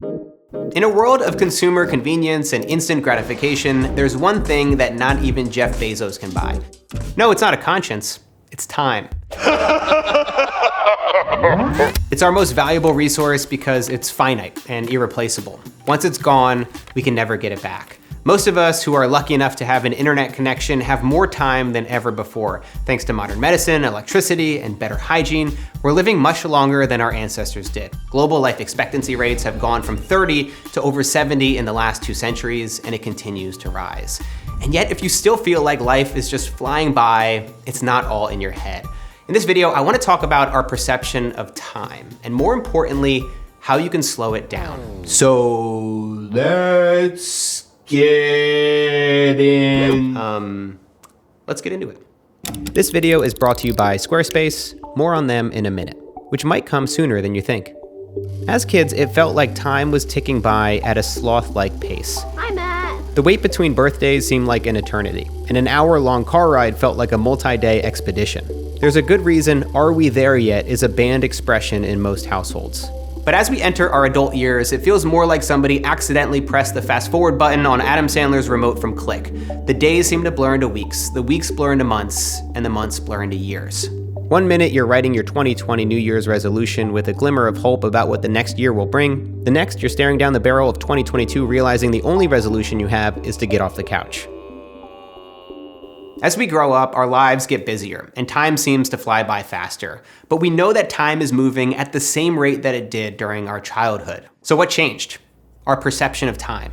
In a world of consumer convenience and instant gratification, there's one thing that not even Jeff Bezos can buy. No, it's not a conscience, it's time. It's our most valuable resource because it's finite and irreplaceable. Once it's gone, we can never get it back. Most of us who are lucky enough to have an internet connection have more time than ever before. Thanks to modern medicine, electricity, and better hygiene, we're living much longer than our ancestors did. Global life expectancy rates have gone from 30 to over 70 in the last 2 centuries, and it continues to rise. And yet, if you still feel like life is just flying by, it's not all in your head. In this video, I want to talk about our perception of time, and more importantly, how you can slow it down. So let's get in. Let's get into it. This video is brought to you by Squarespace. More on them in a minute, which might come sooner than you think. As kids, it felt like time was ticking by at a sloth-like pace. Hi, Matt. The wait between birthdays seemed like an eternity, and an hour-long car ride felt like a multi-day expedition. There's a good reason "Are we there yet?" is a banned expression in most households. But as we enter our adult years, it feels more like somebody accidentally pressed the fast forward button on Adam Sandler's remote from Click. The days seem to blur into weeks, the weeks blur into months, and the months blur into years. One minute you're writing your 2020 New Year's resolution with a glimmer of hope about what the next year will bring. The next, you're staring down the barrel of 2022 realizing the only resolution you have is to get off the couch. As we grow up, our lives get busier, and time seems to fly by faster. But we know that time is moving at the same rate that it did during our childhood. So what changed? Our perception of time.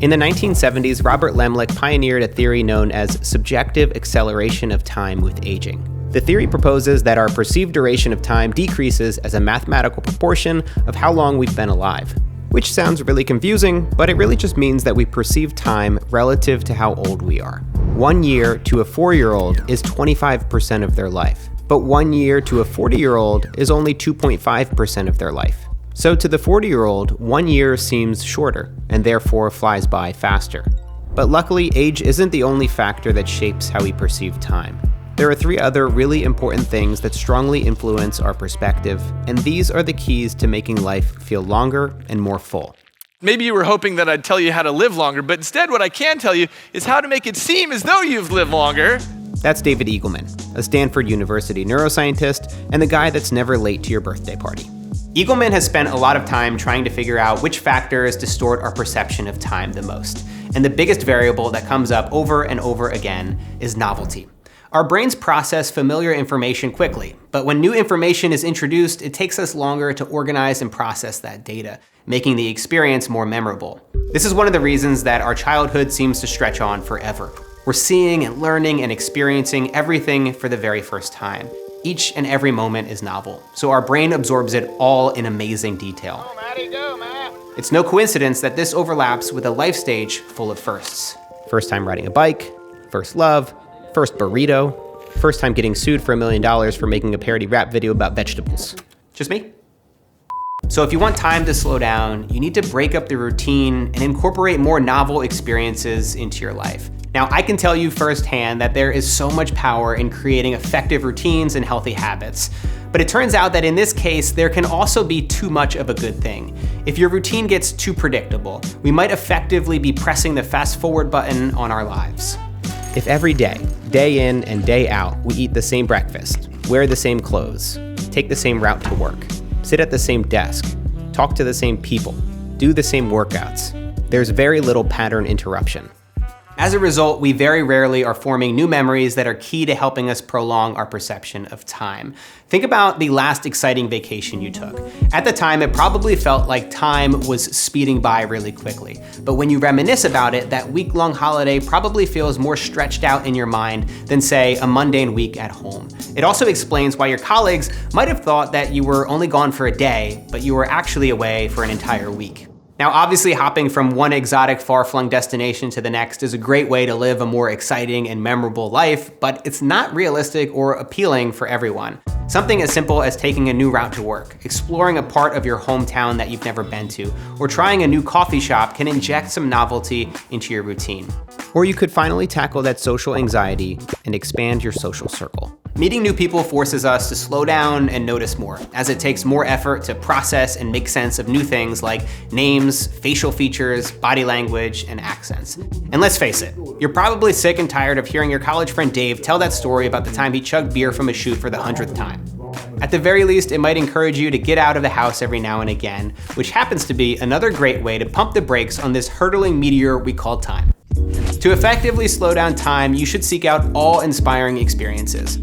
In the 1970s, Robert Lemlich pioneered a theory known as subjective acceleration of time with aging. The theory proposes that our perceived duration of time decreases as a mathematical proportion of how long we've been alive. Which sounds really confusing, but it really just means that we perceive time relative to how old we are. 1 year to a 4-year-old is 25% of their life, but 1 year to a 40-year-old is only 2.5% of their life. So to the 40-year-old, 1 year seems shorter, and therefore flies by faster. But luckily, age isn't the only factor that shapes how we perceive time. There are 3 other really important things that strongly influence our perspective, and these are the keys to making life feel longer and more full. Maybe you were hoping that I'd tell you how to live longer, but instead what I can tell you is how to make it seem as though you've lived longer. That's David Eagleman, a Stanford University neuroscientist and the guy that's never late to your birthday party. Eagleman has spent a lot of time trying to figure out which factors distort our perception of time the most. And the biggest variable that comes up over and over again is novelty. Our brains process familiar information quickly, but when new information is introduced, it takes us longer to organize and process that data, making the experience more memorable. This is one of the reasons that our childhood seems to stretch on forever. We're seeing and learning and experiencing everything for the very first time. Each and every moment is novel, so our brain absorbs it all in amazing detail. Oh, Matty, go, Matt. It's no coincidence that this overlaps with a life stage full of firsts. First time riding a bike, first love, first burrito, first time getting sued for $1 million for making a parody rap video about vegetables. Just me? So if you want time to slow down, you need to break up the routine and incorporate more novel experiences into your life. Now, I can tell you firsthand that there is so much power in creating effective routines and healthy habits. But it turns out that in this case, there can also be too much of a good thing. If your routine gets too predictable, we might effectively be pressing the fast forward button on our lives. If every day, day in and day out, we eat the same breakfast, wear the same clothes, take the same route to work, sit at the same desk, talk to the same people, do the same workouts, there's very little pattern interruption. As a result, we very rarely are forming new memories that are key to helping us prolong our perception of time. Think about the last exciting vacation you took. At the time, it probably felt like time was speeding by really quickly. But when you reminisce about it, that week-long holiday probably feels more stretched out in your mind than, say, a mundane week at home. It also explains why your colleagues might have thought that you were only gone for a day, but you were actually away for an entire week. Now, obviously, hopping from one exotic, far-flung destination to the next is a great way to live a more exciting and memorable life, but it's not realistic or appealing for everyone. Something as simple as taking a new route to work, exploring a part of your hometown that you've never been to, or trying a new coffee shop can inject some novelty into your routine. Or you could finally tackle that social anxiety and expand your social circle. Meeting new people forces us to slow down and notice more, as it takes more effort to process and make sense of new things like names, facial features, body language, and accents. And let's face it, you're probably sick and tired of hearing your college friend Dave tell that story about the time he chugged beer from a shoot for the 100th time. At the very least, it might encourage you to get out of the house every now and again, which happens to be another great way to pump the brakes on this hurtling meteor we call time. To effectively slow down time, you should seek out awe-inspiring experiences.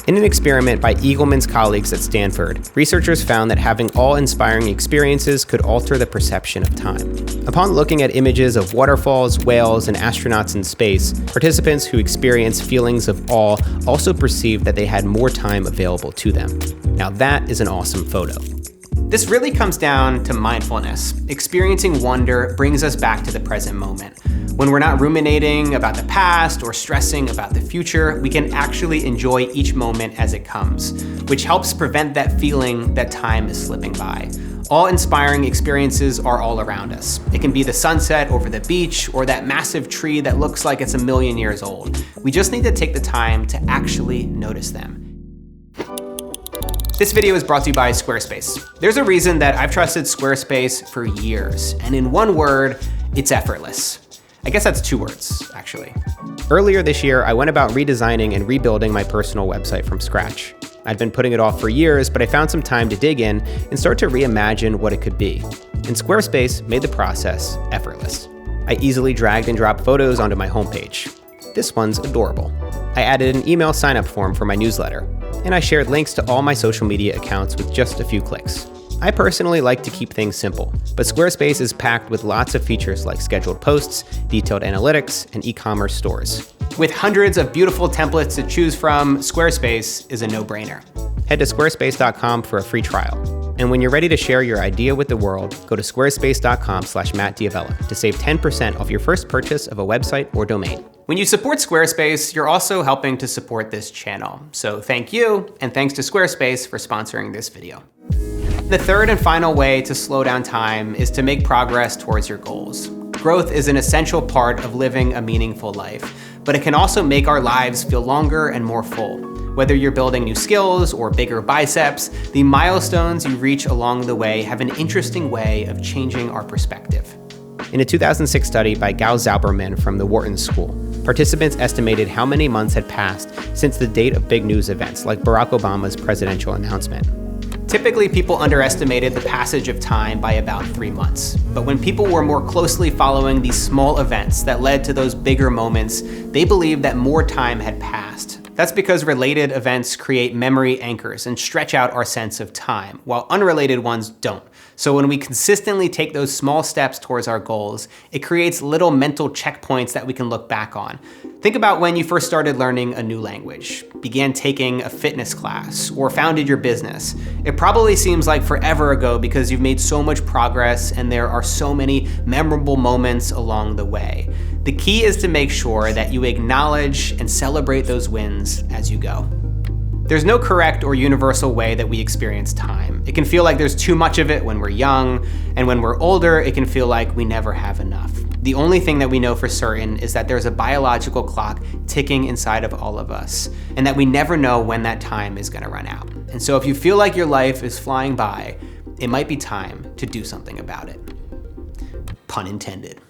In an experiment by Eagleman's colleagues at Stanford, researchers found that having awe-inspiring experiences could alter the perception of time. Upon looking at images of waterfalls, whales, and astronauts in space, participants who experienced feelings of awe also perceived that they had more time available to them. Now that is an awesome photo. This really comes down to mindfulness. Experiencing wonder brings us back to the present moment. When we're not ruminating about the past or stressing about the future, we can actually enjoy each moment as it comes, which helps prevent that feeling that time is slipping by. Awe-inspiring experiences are all around us. It can be the sunset over the beach or that massive tree that looks like it's 1,000,000 years old. We just need to take the time to actually notice them. This video is brought to you by Squarespace. There's a reason that I've trusted Squarespace for years, and in one word, it's effortless. I guess that's 2 words, actually. Earlier this year, I went about redesigning and rebuilding my personal website from scratch. I'd been putting it off for years, but I found some time to dig in and start to reimagine what it could be. And Squarespace made the process effortless. I easily dragged and dropped photos onto my homepage. This one's adorable. I added an email sign-up form for my newsletter, and I shared links to all my social media accounts with just a few clicks. I personally like to keep things simple, but Squarespace is packed with lots of features like scheduled posts, detailed analytics, and e-commerce stores. With hundreds of beautiful templates to choose from, Squarespace is a no-brainer. Head to squarespace.com for a free trial. And when you're ready to share your idea with the world, go to squarespace.com/MattDiavella to save 10% off your first purchase of a website or domain. When you support Squarespace, you're also helping to support this channel. So thank you, and thanks to Squarespace for sponsoring this video. The third and final way to slow down time is to make progress towards your goals. Growth is an essential part of living a meaningful life, but it can also make our lives feel longer and more full. Whether you're building new skills or bigger biceps, the milestones you reach along the way have an interesting way of changing our perspective. In a 2006 study by Gal Zauberman from the Wharton School, participants estimated how many months had passed since the date of big news events like Barack Obama's presidential announcement. Typically, people underestimated the passage of time by about 3 months. But when people were more closely following these small events that led to those bigger moments, they believed that more time had passed. That's because related events create memory anchors and stretch out our sense of time, while unrelated ones don't. So when we consistently take those small steps towards our goals, it creates little mental checkpoints that we can look back on. Think about when you first started learning a new language, began taking a fitness class, or founded your business. It probably seems like forever ago because you've made so much progress and there are so many memorable moments along the way. The key is to make sure that you acknowledge and celebrate those wins as you go. There's no correct or universal way that we experience time. It can feel like there's too much of it when we're young, and when we're older, it can feel like we never have enough. The only thing that we know for certain is that there's a biological clock ticking inside of all of us, and that we never know when that time is gonna run out. And so if you feel like your life is flying by, it might be time to do something about it. Pun intended.